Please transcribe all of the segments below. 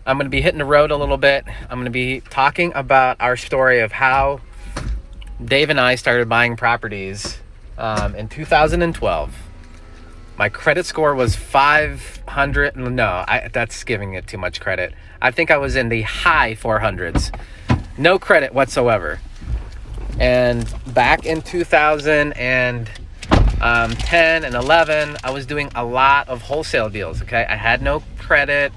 I'm going to be hitting the road a little bit. I'm going to be talking about our story of how Dave and I started buying properties in 2012. My credit score was 500. No, that's giving it too much credit. I think I was in the high 400s. No credit whatsoever. And back in 2010 and 11, I was doing a lot of wholesale deals, okay? I had no credit.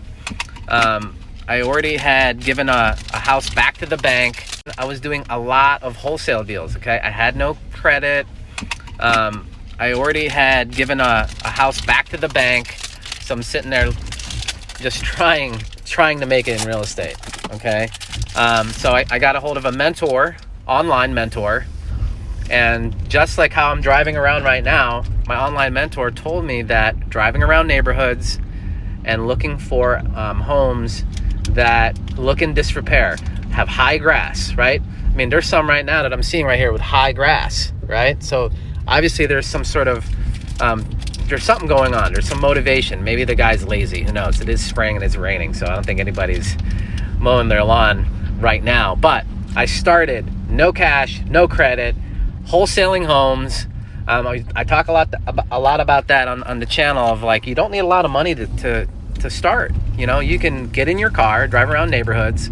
I already had given a house back to the bank. I was doing a lot of wholesale deals, okay? I had no credit. I already had given a house back to the bank. So I'm sitting there just trying to make it in real estate, okay? So I got a hold of a mentor, online mentor. And just like how I'm driving around right now, my online mentor told me that driving around neighborhoods and looking for homes that look in disrepair, have high grass, right? I mean, there's some right now that I'm seeing right here with high grass, right? So obviously there's some sort of, there's something going on. There's some motivation. Maybe the guy's lazy. Who knows? It is spring and it's raining, so I don't think anybody's mowing their lawn right now. But I started, no cash, no credit, wholesaling homes. I talk a lot about that on the channel of like, you don't need a lot of money to start. You know, you can get in your car, drive around neighborhoods,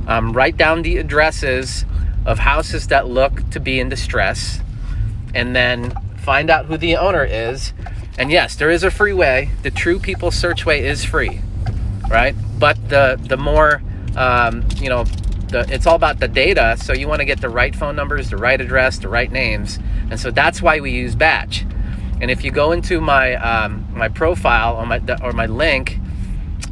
write down the addresses of houses that look to be in distress, and then find out who the owner is. And yes, there is a free way. The True People Search way is free, right? But the more, it's all about the data. So you want to get the right phone numbers, the right address, the right names. And so that's why we use Batch. And if you go into my my profile or my link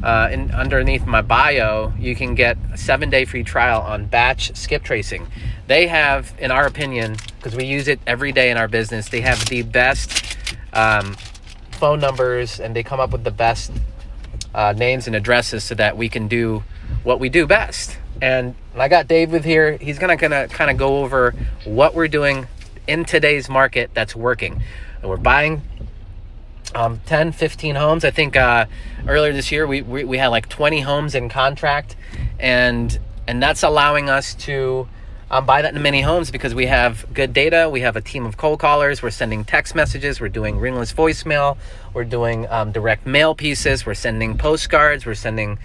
underneath my bio, you can get a 7-day free trial on BatchSkip Tracing. They have, in our opinion, because we use it every day in our business, they have the best phone numbers, and they come up with the best names and addresses so that we can do what we do best. And I got Dave with here. He's gonna kind of go over what we're doing in today's market that's working. And we're buying 10, 15 homes. I think earlier this year we had like 20 homes in contract, and that's allowing us to buy that many homes because we have good data. We have a team of cold callers. We're sending text messages. We're doing ringless voicemail. We're doing direct mail pieces. We're sending postcards. We're sending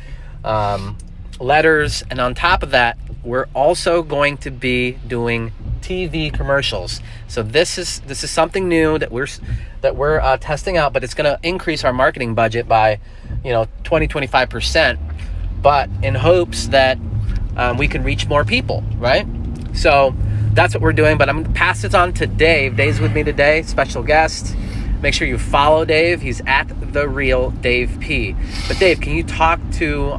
letters. And on top of that, we're also going to be doing TV commercials. So this is something new that we're testing out, but it's going to increase our marketing budget by 20-25%, but in hopes that we can reach more people, right? So that's what we're doing. But I'm going to pass it on to Dave. Dave's with me today, special guest. Make sure you follow Dave. He's at The Real Dave P. But Dave, can you talk to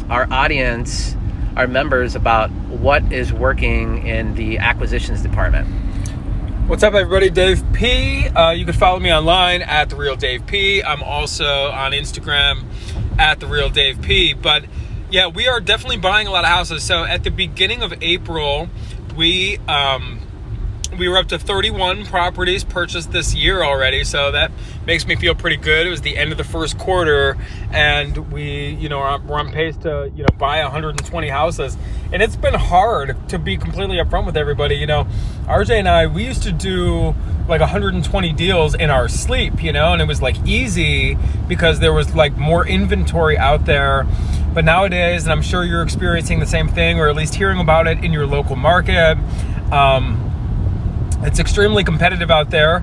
our audience, our members, about what is working in the acquisitions department? What's up, everybody? Dave P. You can follow me online at The Real Dave P. I'm also on Instagram at The Real Dave P. But yeah, we are definitely buying a lot of houses. So at the beginning of April, we were up to 31 properties purchased this year already. So that makes me feel pretty good. It was the end of the first quarter, and we're on pace to, buy 120 houses. And it's been hard, to be completely upfront with everybody. RJ and I, we used to do like 120 deals in our sleep, and it was like easy because there was like more inventory out there. But nowadays, and I'm sure you're experiencing the same thing, or at least hearing about it in your local market, it's extremely competitive out there.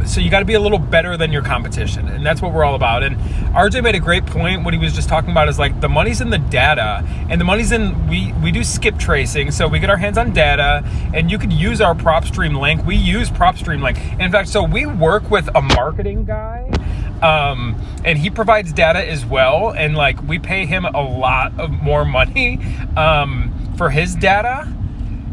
So you got to be a little better than your competition. And that's what we're all about. And RJ made a great point. What he was just talking about is like the money's in the data, and the money's in, we do skip tracing. So we get our hands on data, and you could use our PropStream link. We use PropStream link. And in fact, so we work with a marketing guy, and he provides data as well. And like, we pay him a lot of more money, for his data,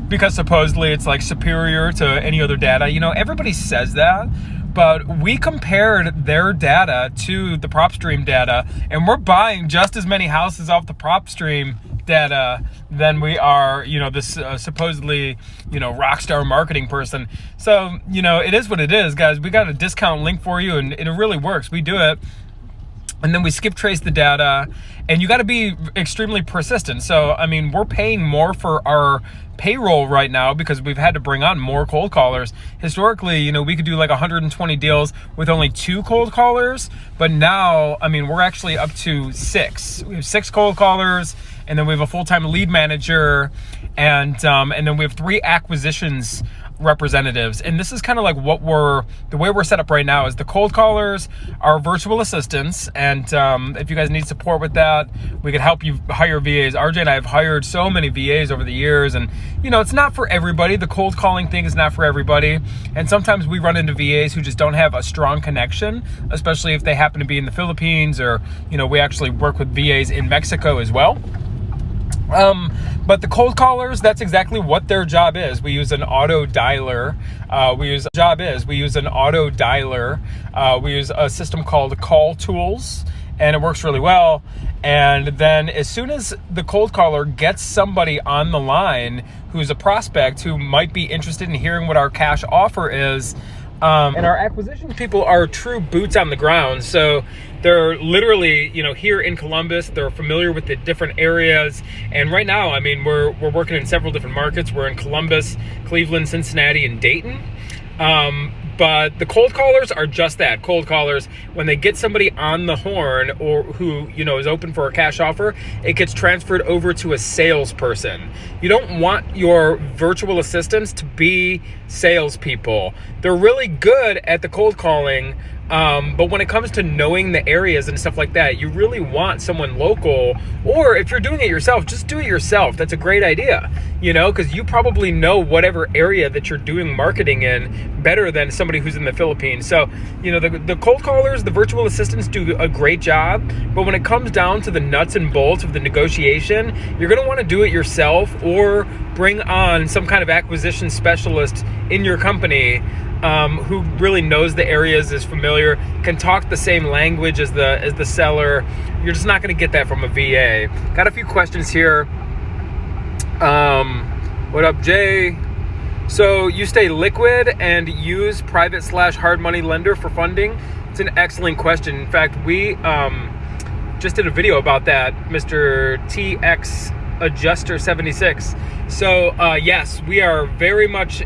because supposedly it's like superior to any other data. Everybody says that, but we compared their data to the PropStream data, and we're buying just as many houses off the PropStream data than we are, this supposedly, rock star marketing person. So, it is what it is, guys. We got a discount link for you, and it really works. We do it. And then we skip trace the data, and you got to be extremely persistent. So, I mean, we're paying more for our payroll right now because we've had to bring on more cold callers. Historically, you know, we could do like 120 deals with only 2 cold callers, but now, I mean, we're actually up to 6. We have 6 cold callers, and then we have a full-time lead manager, and then we have 3 acquisitions representatives. And this is kind of like the way we're set up right now is the cold callers are virtual assistants, and if you guys need support with that, we could help you hire VAs. RJ and I have hired so many VAs over the years, and you know, it's not for everybody. The cold calling thing is not for everybody, and sometimes we run into VAs who just don't have a strong connection, especially if they happen to be in the Philippines, or you know, we actually work with VAs in Mexico as well. But the cold callers, that's exactly what their job is. We use an auto dialer. We use a system called Call Tools, and it works really well. And then as soon as the cold caller gets somebody on the line who's a prospect who might be interested in hearing what our cash offer is, and our acquisition people are true boots on the ground. So they're literally, you know, here in Columbus. They're familiar with the different areas. And right now, I mean, we're working in several different markets. We're in Columbus, Cleveland, Cincinnati, and Dayton. But the cold callers are just that, cold callers. When they get somebody on the horn or who, you know, is open for a cash offer, it gets transferred over to a salesperson. You don't want your virtual assistants to be salespeople. They're really good at the cold calling, but when it comes to knowing the areas and stuff like that, you really want someone local, or if you're doing it yourself, just do it yourself. That's a great idea, you know, because you probably know whatever area that you're doing marketing in better than somebody who's in the Philippines. So, you know, the cold callers, the virtual assistants do a great job, but when it comes down to the nuts and bolts of the negotiation, you're going to want to do it yourself or bring on some kind of acquisition specialist in your company who really knows the areas, is familiar, can talk the same language as the seller. You're just not going to get that from a VA. Got a few questions here. What up, Jay? So you stay liquid and use private/hard money lender for funding? It's an excellent question. In fact, we just did a video about that, Mr. TX Adjuster 76. So yes, we are very much,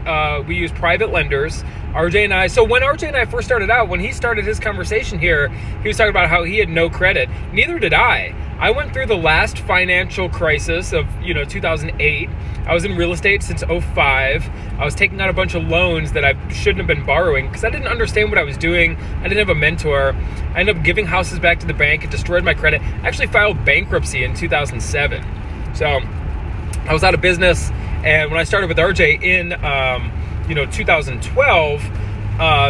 we use private lenders. RJ and I, so when RJ and I first started out, when he started his conversation here, he was talking about how he had no credit. Neither did I. I went through the last financial crisis of, you know, 2008. I was in real estate since 2005. I was taking out a bunch of loans that I shouldn't have been borrowing because I didn't understand what I was doing. I didn't have a mentor. I ended up giving houses back to the bank. It destroyed my credit. I actually filed bankruptcy in 2007. So I was out of business. And when I started with RJ in 2012,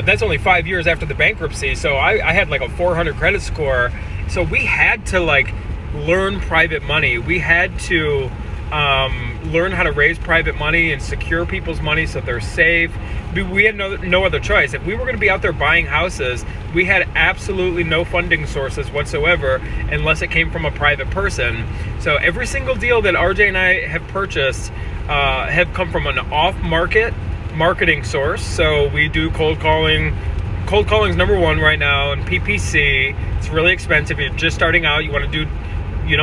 that's only 5 years after the bankruptcy. So I had like a 400 credit score. So we had to like learn private money. We had to learn how to raise private money and secure people's money so they're safe. We had no other choice. If we were going to be out there buying houses, we had absolutely no funding sources whatsoever unless it came from a private person. So every single deal that RJ and I have purchased have come from an off-market marketing source. So we do cold calling. Cold calling is number one right now, and PPC. It's really expensive. If you're just starting out, you don't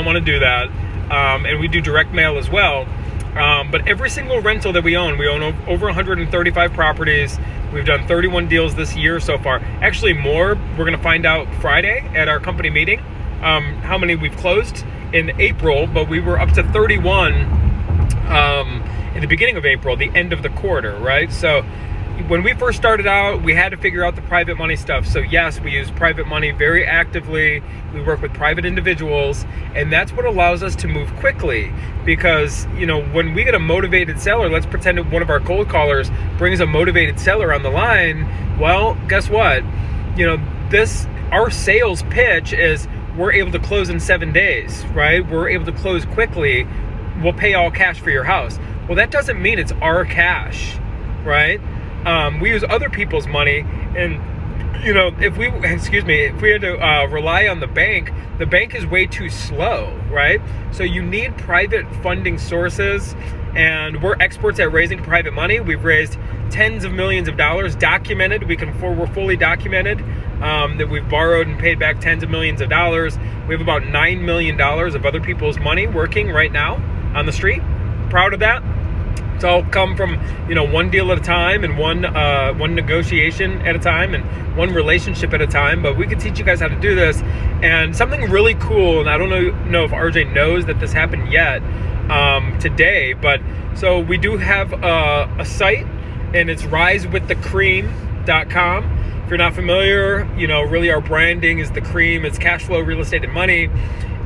want to do that. And we do direct mail as well. But every single rental that we own over 135 properties. We've done 31 deals this year so far. Actually more. We're going to find out Friday at our company meeting how many we've closed in April, but we were up to 31 in the beginning of April, the end of the quarter, right? So when we first started out, we had to figure out the private money stuff. So yes, we use private money very actively. We work with private individuals, and that's what allows us to move quickly. Because, you know, when we get a motivated seller, let's pretend that one of our cold callers brings a motivated seller on the line. Well, guess what? You know, our sales pitch is we're able to close in 7 days, right? We're able to close quickly. We'll pay all cash for your house. Well, that doesn't mean it's our cash, right? We use other people's money, and you know, if we had to rely on the bank is way too slow, right? So you need private funding sources, and we're experts at raising private money. We've raised tens of millions of dollars, documented. We're fully documented. that we've borrowed and paid back tens of millions of dollars. We have about $9 million of other people's money working right now on the street. Proud of that. It's all come from, one deal at a time and one negotiation at a time and one relationship at a time. But we can teach you guys how to do this. And something really cool, and I don't know if RJ knows that this happened yet today, but so we do have a site, and it's risewiththecream.com. If you're not familiar, really our branding is the cream. It's cash flow, real estate, and money.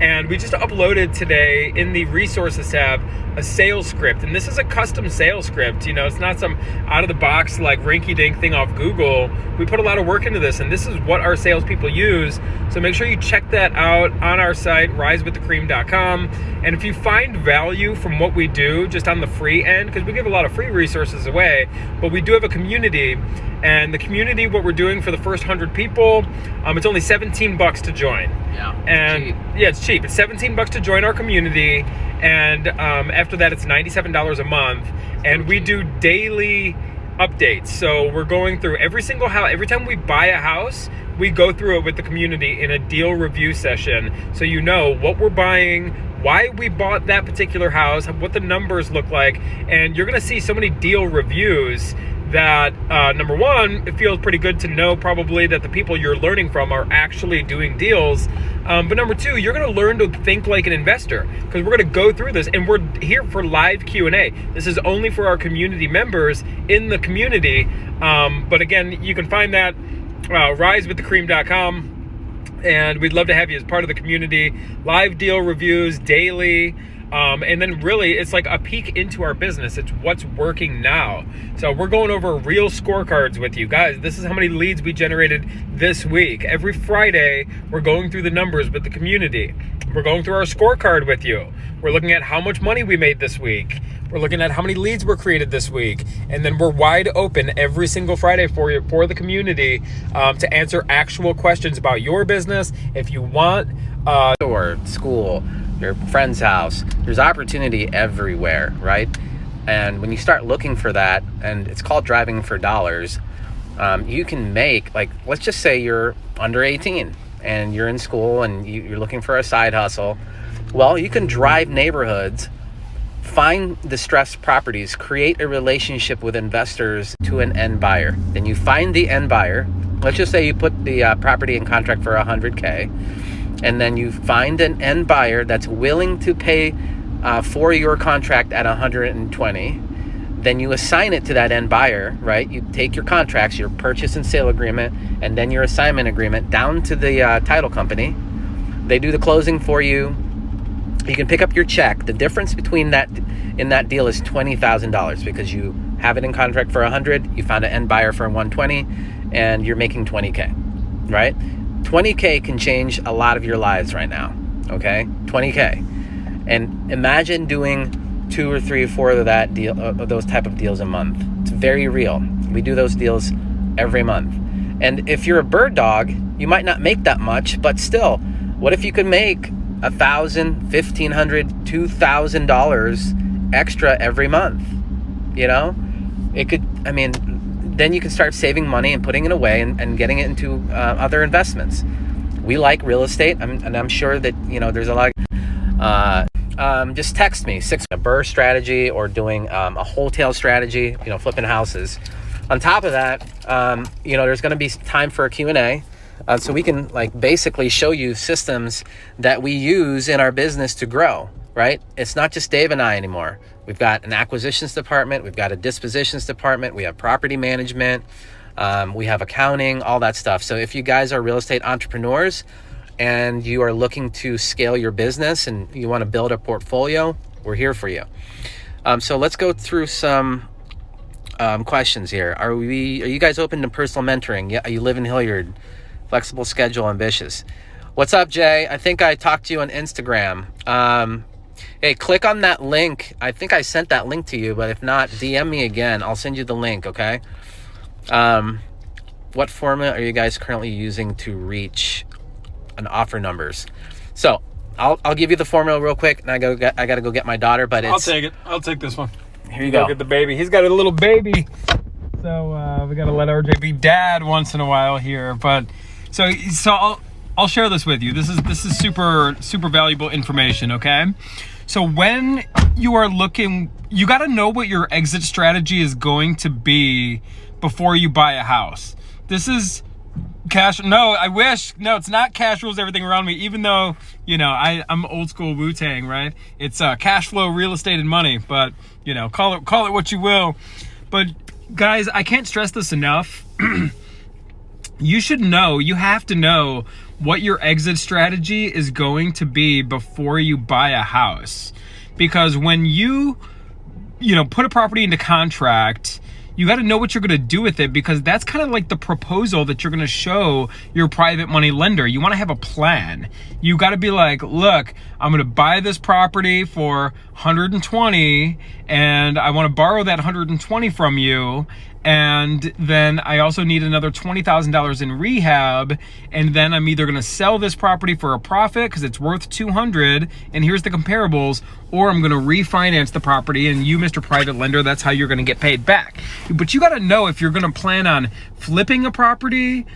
And we just uploaded today in the resources tab a sales script. And this is a custom sales script. It's not some out of the box like rinky dink thing off Google. We put a lot of work into this, and this is what our salespeople use. So make sure you check that out on our site, risewiththecream.com. And if you find value from what we do just on the free end, because we give a lot of free resources away, but we do have a community. And the community, what we're doing for the first 100 people, it's only $17 to join. Yeah. And cheap. Yeah, it's cheap. It's $17 to join our community, and after that, it's $97 a month. And we do daily updates. So we're going through every single house. Every time we buy a house, we go through it with the community in a deal review session. So you know what we're buying, why we bought that particular house, what the numbers look like, and you're going to see so many deal reviews that number one, it feels pretty good to know probably that the people you're learning from are actually doing deals. But number two, you're going to learn to think like an investor, because we're going to go through this, and we're here for live Q&A. This is only for our community members in the community. But again, you can find that risewiththecream.com. And we'd love to have you as part of the community. Live deal reviews daily. And then really, it's like a peek into our business. It's what's working now. So we're going over real scorecards with you guys. This is how many leads we generated this week. Every Friday, we're going through the numbers with the community. We're going through our scorecard with you. We're looking at how much money we made this week. We're looking at how many leads were created this week. And then we're wide open every single Friday for you, for the community, to answer actual questions about your business. If you want, or school, your friend's house, there's opportunity everywhere, right? And when you start looking for that, and it's called driving for dollars, you can make, like, let's just say you're under 18 and you're in school and you're looking for a side hustle. Well, you can drive neighborhoods, find distressed properties, create a relationship with investors to an end buyer. Then you find the end buyer. Let's just say you put the property in contract for $100K. And then you find an end buyer that's willing to pay for your contract at $120. Then you assign it to that end buyer, right? You take your contracts, your purchase and sale agreement, and then your assignment agreement down to the title company. They do the closing for you. You can pick up your check. The difference between that in that deal is $20,000, because you have it in contract for $100, you found an end buyer for $120, and you're making $20K, right? $20K can change a lot of your lives right now, okay? $20K. And imagine doing 2 or 3 or 4 of that deal, of those type of deals a month. It's very real. We do those deals every month. And if you're a bird dog, you might not make that much, but still, what if you could make $1,000, $1,500, $2,000 extra every month? It could, then you can start saving money and putting it away and getting it into other investments. We like real estate, and I'm sure that there's a lot of, just text me, a BRRRR strategy or doing a wholesale strategy, flipping houses. On top of that, there's going to be time for a Q&A, so we can basically show you systems that we use in our business to grow, right? It's not just Dave and I anymore. We've got an acquisitions department. We've got a dispositions department. We have property management. We have accounting, all that stuff. So if you guys are real estate entrepreneurs and you are looking to scale your business and you want to build a portfolio, we're here for you. So let's go through some questions here. Are you guys open to personal mentoring? Yeah, you live in Hilliard. Flexible schedule, ambitious. What's up, Jay? I think I talked to you on Instagram. Hey, click on that link. I think I sent that link to you, but if not, DM me again. I'll send you the link, okay? What format are you guys currently using to reach an offer numbers? So I'll give you the formula real quick, and I gotta go get my daughter. But I'll take it. I'll take this one. Here you go. Get the baby. He's got a little baby, so we gotta let RJ be dad once in a while here. But So I'll share this with you. This is super valuable information, okay? So when you are looking, you got to know what your exit strategy is going to be before you buy a house. This is cash. No, I wish. No, it's not cash rules everything around me, even though, you know, I'm old school Wu-Tang, right? It's cash flow, real estate, and money, but, you know, call it what you will. But guys, I can't stress this enough. You have to know what your exit strategy is going to be before you buy a house. Because when you put a property into contract, you got to know what you're going to do with it, because that's kind of like the proposal that you're going to show your private money lender. You want to have a plan. You got to be like, look, I'm going to buy this property for 120 and I want to borrow that 120 from you. And then I also need another $20,000 in rehab. And then I'm either going to sell this property for a profit because it's worth 200. And here's the comparables, or I'm going to refinance the property. And you, Mr. Private Lender, that's how you're going to get paid back. But you got to know if you're going to plan on flipping a property.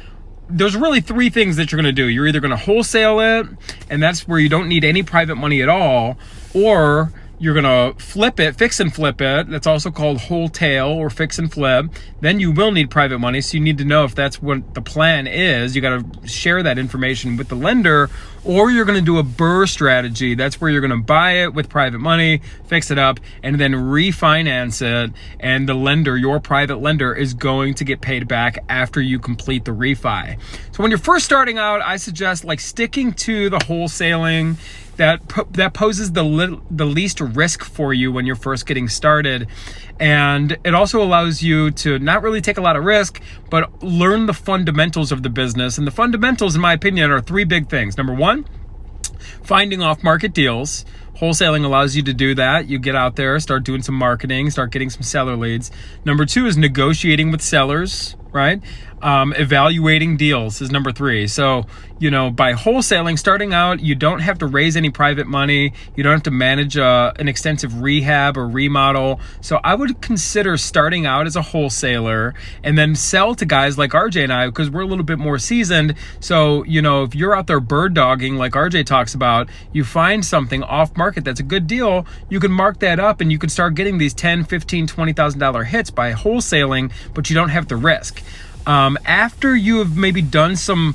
There's really three things that you're going to do. You're either going to wholesale it, and that's where you don't need any private money at all, or you're gonna flip it, fix and flip it. That's also called wholesale or fix and flip. Then you will need private money, so you need to know if that's what the plan is. You gotta share that information with the lender, or you're gonna do a BRRRR strategy. That's where you're gonna buy it with private money, fix it up, and then refinance it. And the lender, your private lender, is going to get paid back after you complete the refi. So when you're first starting out, I suggest like sticking to the wholesaling. That poses the least risk for you when you're first getting started. And it also allows you to not really take a lot of risk, but learn the fundamentals of the business. And the fundamentals, in my opinion, are three big things. Number one, finding off-market deals. Wholesaling allows you to do that. You get out there, start doing some marketing, start getting some seller leads. Number two is negotiating with sellers, right? Evaluating deals is number three. So, by wholesaling, starting out, you don't have to raise any private money. You don't have to manage an extensive rehab or remodel. So I would consider starting out as a wholesaler and then sell to guys like RJ and I, because we're a little bit more seasoned. So, if you're out there bird dogging like RJ talks about, you find something off market that's a good deal, you can mark that up and you can start getting these $10,000, $15,000, $20,000 hits by wholesaling, but you don't have the risk. After you have maybe done some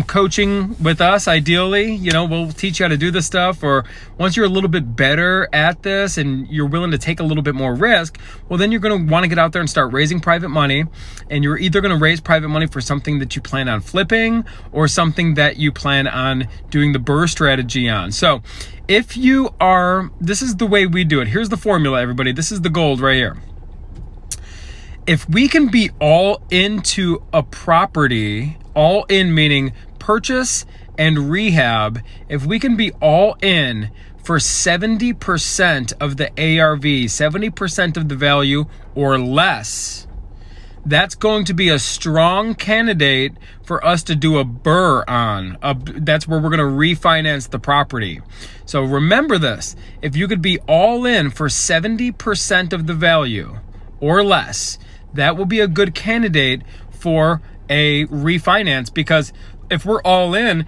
coaching with us, ideally, we'll teach you how to do this stuff. Or once you're a little bit better at this and you're willing to take a little bit more risk, well, then you're going to want to get out there and start raising private money. And you're either going to raise private money for something that you plan on flipping or something that you plan on doing the BRRRR strategy on. So this is the way we do it. Here's the formula, everybody. This is the gold right here. If we can be all into a property, all in meaning purchase and rehab, if we can be all in for 70% of the ARV, 70% of the value or less, that's going to be a strong candidate for us to do a BRRRR on. That's where we're going to refinance the property. So remember this, if you could be all in for 70% of the value or less, that will be a good candidate for a refinance. Because if we're all in,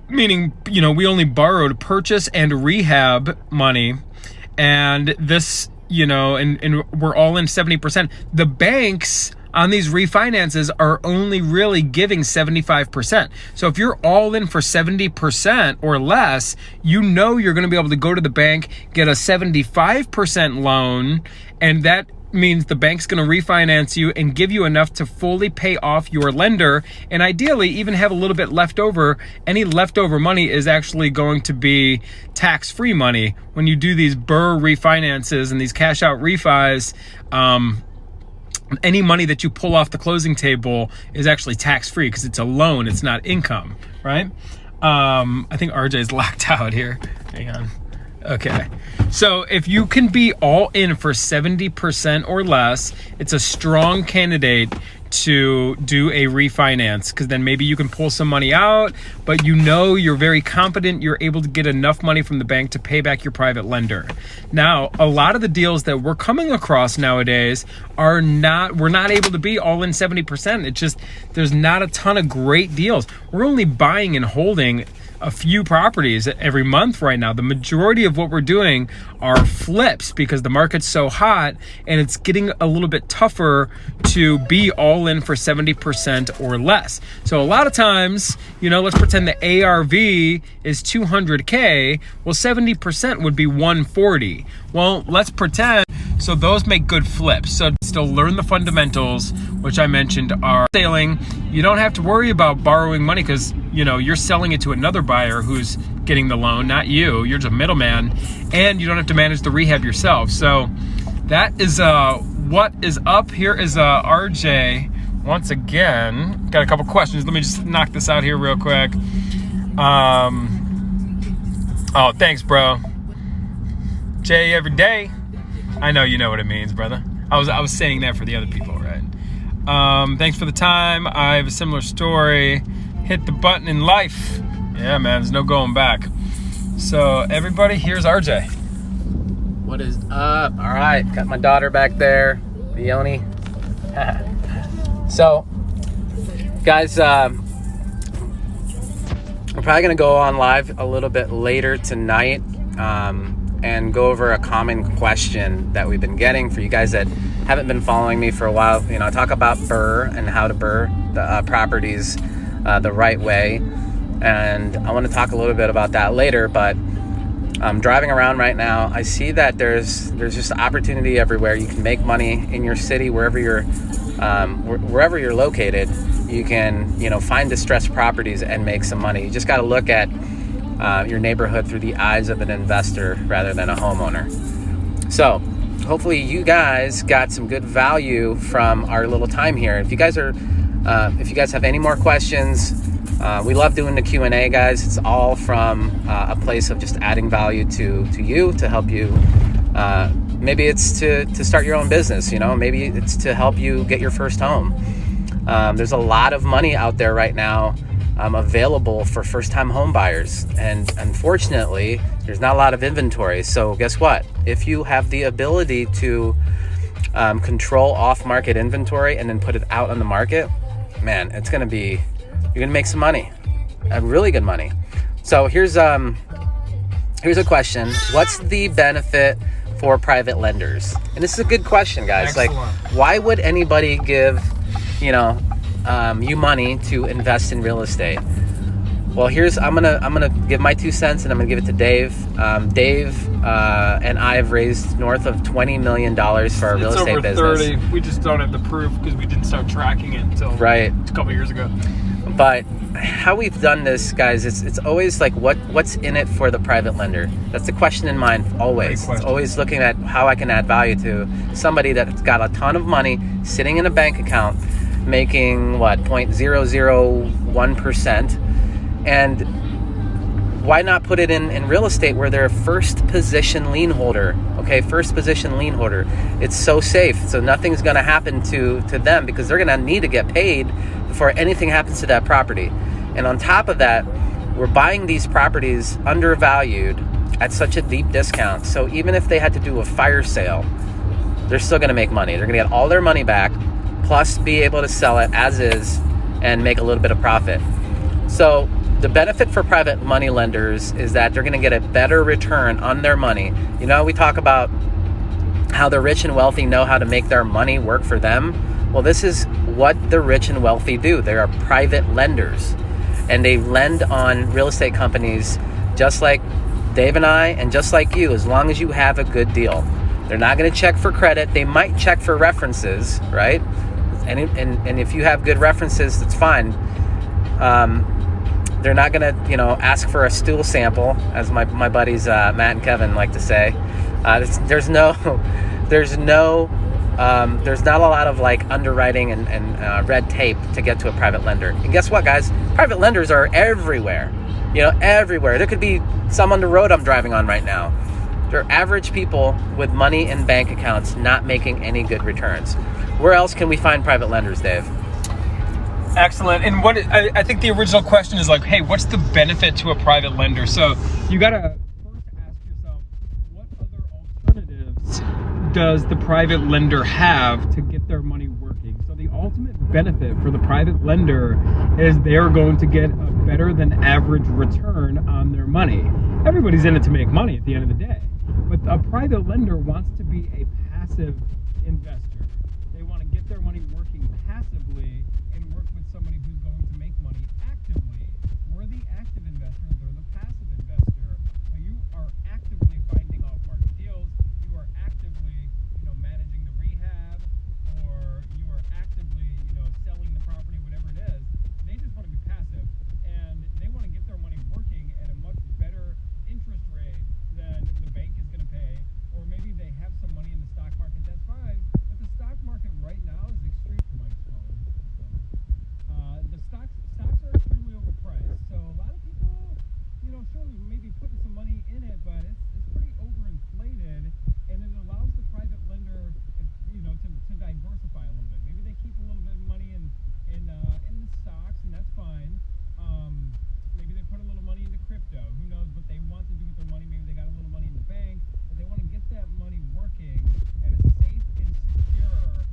meaning, we only borrowed purchase and rehab money, and this, and we're all in 70%, the banks on these refinances are only really giving 75%. So if you're all in for 70% or less, you're going to be able to go to the bank, get a 75% loan, and that means the bank's going to refinance you and give you enough to fully pay off your lender, and ideally even have a little bit left over. Any leftover money is actually going to be tax-free money. When you do these BRRRR refinances and these cash out refis, any money that you pull off the closing table is actually tax-free because it's a loan, it's not income, right? I think RJ's locked out here. Hang on. Okay, so if you can be all in for 70% or less, it's a strong candidate to do a refinance, because then maybe you can pull some money out, but you know you're very confident you're able to get enough money from the bank to pay back your private lender. Now, a lot of the deals that we're coming across nowadays we're not able to be all in 70%. It's just, there's not a ton of great deals. We're only buying and holding a few properties every month right now. The majority of what we're doing are flips because the market's so hot and it's getting a little bit tougher to be all in for 70% or less. So a lot of times, let's pretend the ARV is 200K. Well, 70% would be 140. Well, let's pretend. So those make good flips. So still learn the fundamentals, which I mentioned are sailing. You don't have to worry about borrowing money because, you're selling it to another buyer who's getting the loan, not you. You're just a middleman, and you don't have to manage the rehab yourself. So that is what is up. Here is RJ. Once again, got a couple questions. Let me just knock this out here real quick. Oh, thanks, bro. Jay every day. I know you know what it means, brother. I was saying that for the other people, right? Thanks for the time. I have a similar story. Hit the button in life. Yeah, man, there's no going back. So everybody, here's RJ. What is up? All right, got my daughter back there, Leonie. So, guys, I'm probably gonna go on live a little bit later tonight and go over a common question that we've been getting for you guys that haven't been following me for a while. I talk about BRRRR and how to BRRRR the properties the right way, and I want to talk a little bit about that later. But I'm driving around right now. I see that there's just opportunity everywhere. You can make money in your city, wherever you're located. You can find distressed properties and make some money. You just got to look at your neighborhood through the eyes of an investor rather than a homeowner. So hopefully you guys got some good value from our little time here. If you guys have any more questions, we love doing the Q&A, guys. It's all from a place of just adding value to you, to help you. Maybe it's to start your own business, maybe it's to help you get your first home. There's a lot of money out there right now available for first-time home buyers, and unfortunately there's not a lot of inventory. So guess what? If you have the ability to control off-market inventory and then put it out on the market, man, you're gonna make some money, really good money. So here's a question: what's the benefit for private lenders? And this is a good question, guys. Excellent. Like, why would anybody give you money to invest in real estate? Well, I'm gonna give my 2 cents, and I'm gonna give it to Dave. Dave and I have raised north of $20 million for our real estate business. It's over 30. We just don't have the proof because we didn't start tracking it until a couple years ago. But how we've done this, guys, it's always like what's in it for the private lender. That's the question in mind always. It's always looking at how I can add value to somebody that's got a ton of money sitting in a bank account, making 0.001%, and why not put it in real estate where they're a first position lien holder? Okay, first position lien holder. It's so safe, so nothing's going to happen to them because they're going to need to get paid before anything happens to that property. And on top of that, we're buying these properties undervalued at such a deep discount. So even if they had to do a fire sale, they're still going to make money. They're going to get all their money back, plus be able to sell it as is and make a little bit of profit. So the benefit for private money lenders is that they're going to get a better return on their money. We talk about how the rich and wealthy know how to make their money work for them. Well, this is what the rich and wealthy do. They are private lenders, and they lend on real estate companies just like Dave and I, and just like you, as long as you have a good deal. They're not going to check for credit. They might check for references, right? And if you have good references, that's fine. They're not going to, ask for a stool sample, as my buddies Matt and Kevin like to say. There's not a lot of like underwriting and red tape to get to a private lender. And guess what, guys? Private lenders are everywhere. Everywhere. There could be some on the road I'm driving on right now. They're average people with money in bank accounts not making any good returns. Where else can we find private lenders, Dave? Excellent. And what I think the original question is like, hey, what's the benefit to a private lender? So you got to first ask yourself, what other alternatives does the private lender have to get their money working? So the ultimate benefit for the private lender is they're going to get a better than average return on their money. Everybody's in it to make money at the end of the day. But a private lender wants to be a passive investor. They want to get their money working passively and work with somebody who's going to make money actively. We're the active investor, they're the passive investor. So you are actively finding off-market deals. You are actively, managing the rehab, or you are actively, selling the property, whatever it is. They just want to be passive, and they want to get their money working at a much better interest rate than the bank is going to pay. Or maybe they have some money in the stock market, that's fine. But the stock market right now is extremely the stocks are extremely overpriced. So a lot of people, sure, maybe putting some money in it, but it's pretty overinflated, and it allows the private lender, to diversify a little bit. Maybe they keep a little bit of money in the stocks, and that's fine. Maybe they put a little money into crypto. Who knows what they want to do with their money? Maybe they got a little money in the bank, but they want to get that money working at a safe and secure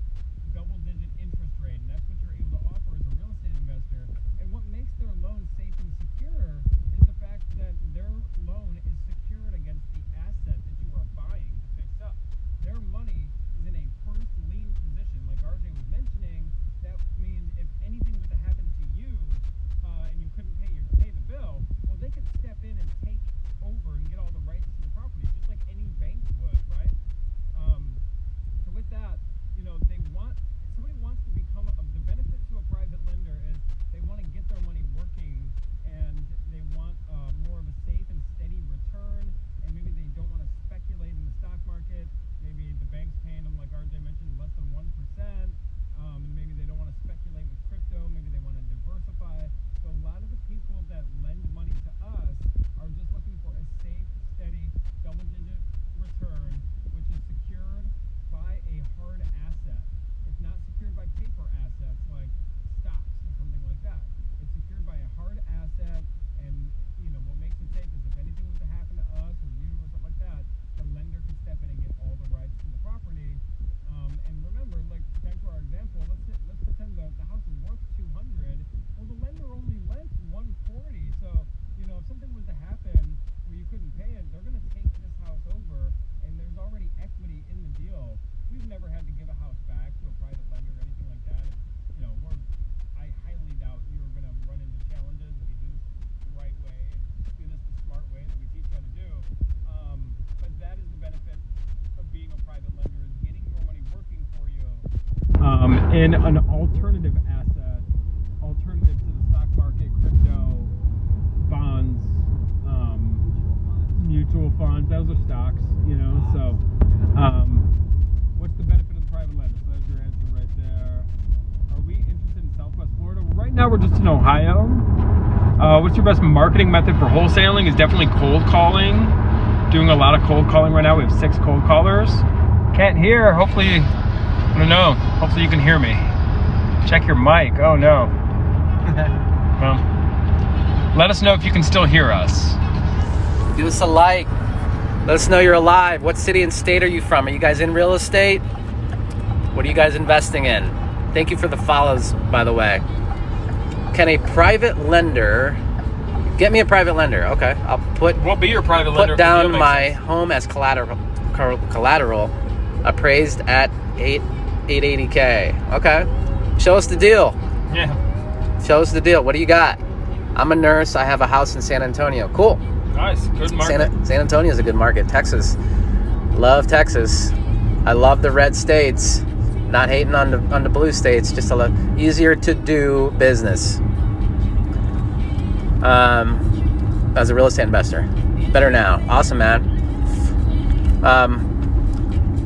double-digit interest rate, and that's what you're able to offer as a real estate investor. And what makes their loan safe and secure is the fact that their loan is secured against the asset that you are buying to fix up. Their money is in a first lien position, like RJ was mentioning. That means if anything were to happen to you, and you couldn't pay the bill, well, they could step in and take over and get all the rights to the property, just like any bank would, right? So with that, somebody wants to become, the benefit to a private lender is they want to get their money working, and they want more of a safe and steady return, and maybe they don't want to speculate in the stock market. Maybe the bank's paying them, like RJ mentioned, less than 1%, and maybe they don't want to speculate with crypto. Maybe they want to diversify. So a lot of the people that lend money to us are just looking for a safe, steady, double-digit return, which is secured by a hard asset. It's not secured by paper assets like stocks or something like that. It's secured by a hard asset, and what makes it safe is if anything was to happen to us or you or something like that, the lender can step in and get all the rights to the property. And remember, like back to our example, let's pretend the house is worth $200. Well, the lender only lent $140. So if something was to happen where you couldn't pay it, they're going to take this house over, and there's already equity in the deal. We've never had to give a house back to a private lender or anything like that. I highly doubt you're going to run into challenges if you do this the right way and do this the smart way that we teach you how to do. But that is the benefit of being a private lender, is getting your money working for you in an alternative asset, alternative to the stock market, crypto, bonds, mutual funds. Those are stocks, so what's the benefit of the private lender? So that's your answer right there. Are we interested in Southwest Florida? Right now we're just in Ohio. What's your best marketing method for wholesaling? Is definitely cold calling. Doing a lot of cold calling right now. We have 6 cold callers. Can't hear. Hopefully, I don't know. Hopefully you can hear me. Check your mic. Oh no. Well, let us know if you can still hear us. Give us a like. Let us know you're alive. What city and state are you from? Are you guys in real estate? What are you guys investing in? Thank you for the follows, by the way. Can a private lender get me a private lender? Okay, We'll be your private lender. Put down my home as collateral, appraised at $880K. Okay, show us the deal. Yeah. Show us the deal. What do you got? I'm a nurse. I have a house in San Antonio. Cool. Nice. Good market. San Antonio is a good market. Texas. Love Texas. I love the red states. Not hating on the blue states. Just a little easier to do business. As a real estate investor. Better now. Awesome, man.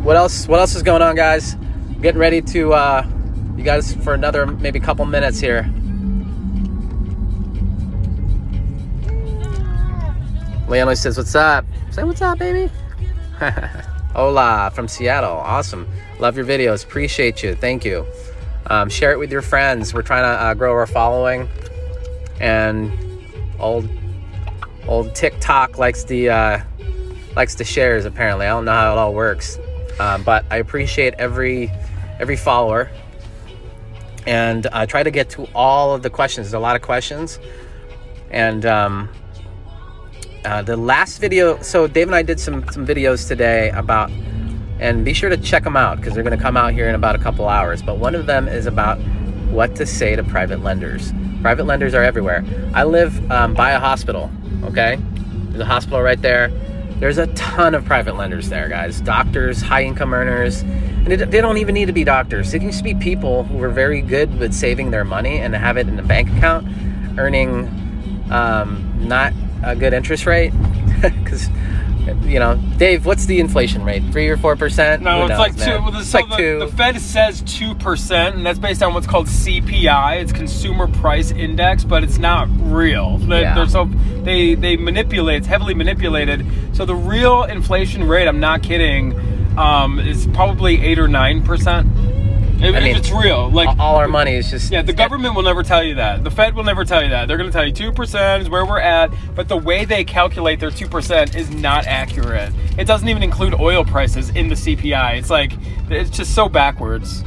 What else is going on, guys? Getting ready to you guys for another maybe couple minutes here. Leon always says, what's up? Say what's up, baby. Hola from Seattle. Awesome. Love your videos. Appreciate you. Thank you. Share it with your friends. We're trying to grow our following. And old TikTok likes the shares, apparently. I don't know how it all works. But I appreciate every follower. And I try to get to all of the questions. There's a lot of questions. And the last video, so Dave and I did some videos today about, and be sure to check them out because they're going to come out here in about a couple hours. But one of them is about what to say to private lenders. Private lenders are everywhere. I live by a hospital, okay? There's a hospital right there. There's a ton of private lenders there, guys. Doctors, high income earners. And they don't even need to be doctors. They can just be people who are very good with saving their money and have it in a bank account, earning not a good interest rate. Because, you know, Dave, what's the inflation rate? 3 or 4%? No, it's like 2. Well, it's like 2. The Fed says 2%, and that's based on what's called CPI. It's Consumer Price Index, but it's not real. They manipulate. It's heavily manipulated. So the real inflation rate, I'm not kidding, is probably 8 or 9%. If it's real, like all our money is just the government will never tell you that. The Fed will never tell you that. They're going to tell you 2% is where we're at, but the way they calculate their 2% is not accurate. It doesn't even include oil prices in the CPI. It's just so backwards.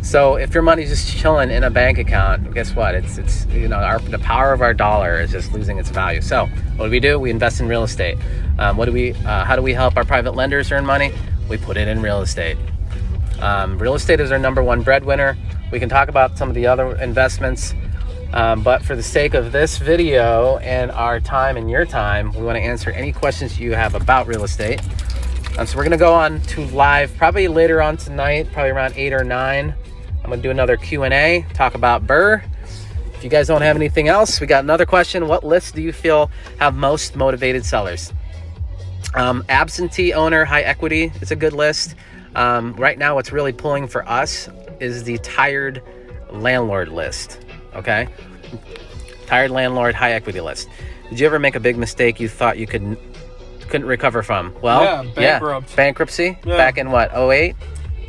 So if your money's just chilling in a bank account, guess what? It's the power of our dollar is just losing its value. So what do? We invest in real estate. How do we help our private lenders earn money? We put it in real estate. Real estate is our number one breadwinner. We can talk about some of the other investments, but for the sake of this video and our time and your time, we want to answer any questions you have about real estate. So we're going to go on to live probably later on tonight, probably around 8 or 9. I'm going to do another Q&A, talk about Burr. If you guys don't have anything else, we got another question. What lists do you feel have most motivated sellers? Absentee owner, high equity is a good list. Right now, what's really pulling for us is the tired landlord list, okay? Tired landlord, high equity list. Did you ever make a big mistake you thought you couldn't recover from? Well, bankruptcy. Yeah. Back in what, 08?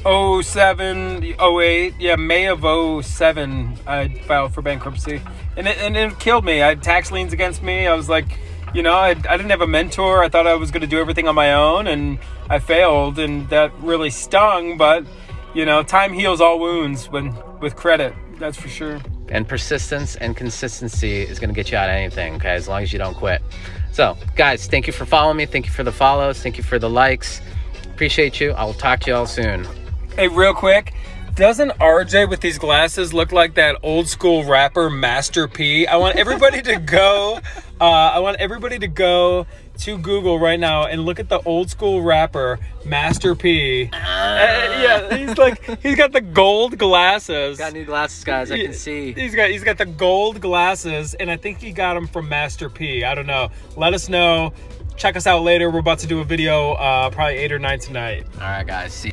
07, 08, May of 07, I filed for bankruptcy. And it killed me. I had tax liens against me. I was like, I didn't have a mentor. I thought I was going to do everything on my own, and I failed, and that really stung. But, time heals all wounds with credit. That's for sure. And persistence and consistency is going to get you out of anything, okay, as long as you don't quit. So, guys, thank you for following me. Thank you for the follows. Thank you for the likes. Appreciate you. I'll talk to you all soon. Hey, real quick. Doesn't RJ with these glasses look like that old school rapper Master P? I want everybody to go. To Google right now and look at the old school rapper Master P. He's got the gold glasses. Got new glasses, guys. I can see. He's got the gold glasses, and I think he got them from Master P. I don't know. Let us know. Check us out later. We're about to do a video, probably 8 or 9 tonight. All right, guys. See.